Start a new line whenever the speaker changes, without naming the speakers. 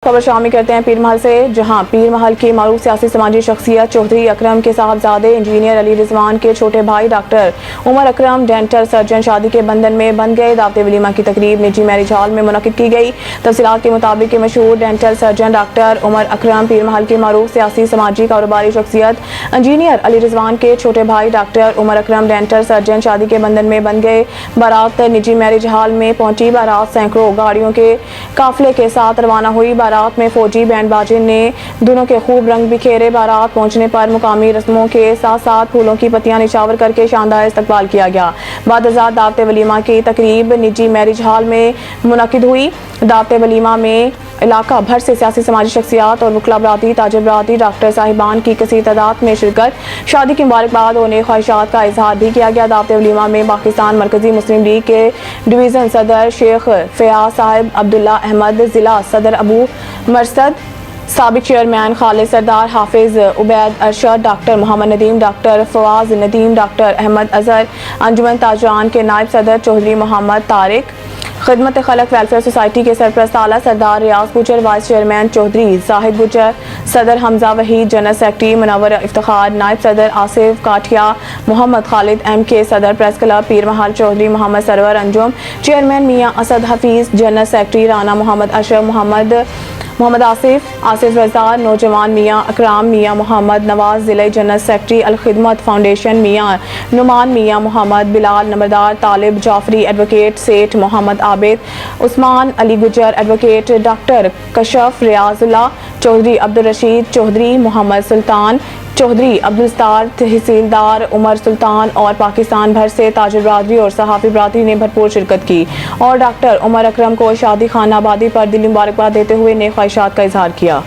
खबर शामिल करते हैं पीर महल से, जहां पीर महल की मारूफ सियासी समाजी शख्सियत चौधरी अकरम के साहबजादे इंजीनियर अली रिजवान के छोटे भाई डॉक्टर उमर अकरम डेंटल सर्जन शादी के बंधन में बंध गए। दावते वलीमा की तकरीब निजी मैरिज हॉल में मुनक्किद की गई। तफसीलात के मुताबिक मशहूर डेंटल सर्जन डॉक्टर उमर अकरम पीर महल की मारूफ सियासी समाजी कारोबारी शख्सियत इंजीनियर अली रिजवान के छोटे भाई डॉक्टर उमर अकरम डेंटल सर्जन शादी के बंधन में बंध गए। बारात निजी मैरिज हॉल में पहुंची। बारात सैकड़ों गाड़ियों के काफिले के साथ रवाना हुई। बारात में फौजी बैंड बाजे ने दोनों के खूब रंग बिखेरे। बारात पहुंचने पर मुकामी रस्मों के साथ साथ फूलों की पत्तियां निछावर करके शानदार इस्तकबाल किया गया। बाद दावते वलीमा की तकरीब निजी मैरिज हॉल में मुनक्किद हुई। दावते वलीमा में इलाका भर से सियासी समाजी शख्सियात और वकला बराती, ताजिर बराती, डॉक्टर साहिबान की कसीर तादाद में शिरकत, शादी की मुबारकबाद और नेक ख्वाहिशात का इजहार भी किया गया। दावते वलीमा में पाकिस्तान मरकजी मुस्लिम लीग के डिवीज़न सदर शेख फयाज साहिब, अब्दुल्ला अहमद, जिला सदर अबू मरसद, साबिक chairman Khalid Sardar, Hafiz Ubaid Arshad, doctor Mohammad Nadeem, doctor Fawaz Nadeem, doctor Ahmad Azhar, अंजुमन ताजरान के नायब सदर चौधरी मोहम्मद तारिक, खिदमत खलक वेलफेयर सोसाइटी के सरपरस्त आला सरदार रियाज गुजर, वाइस चेयरमैन चौधरी जाहिद गुजर, सदर हमजा वहीद, जनरल सेक्रेटरी मुनव्वर इफ्तिखार, नायब सदर आसिफ काठिया, मोहम्मद खालिद MK, सदर प्रेस क्लब पीर महल चौधरी मोहम्मद सरवर अंजुम, चेयरमैन मियाँ असद हफीज, जनरल सेक्रेटरी राना मोहम्मद अशरफ, मोहम्मद आसिफ रजा, नौजवान मियाँ अकराम, मियाँ मोहम्मद नवाज, जिले जनरल सेक्रेटरी अल खिदमत फाउंडेशन मियाँ नुमान, मियाँ मोहम्मद बिलाल नंबरदार, तालिब जाफरी, एडवोकेट सेठ मोहम्मद आबिद, उस्मान अली गुजर, एडवोकेट डॉक्टर कशफ रियाजुल्लाह चौधरी, अब्दुल रशीद चौधरी, मोहम्मद सुल्तान चौधरी, अब्दुल सत्तार, तहसीलदार उमर सुल्तान और पाकिस्तान भर से ताजिर बरादरी और सहाफ़ी बरादरी ने भरपूर शिरकत की और डॉक्टर उमर अकरम को शादी खाना आबादी पर दिली मुबारकबाद देते हुए नेक ख्वाहिशात का इजहार किया।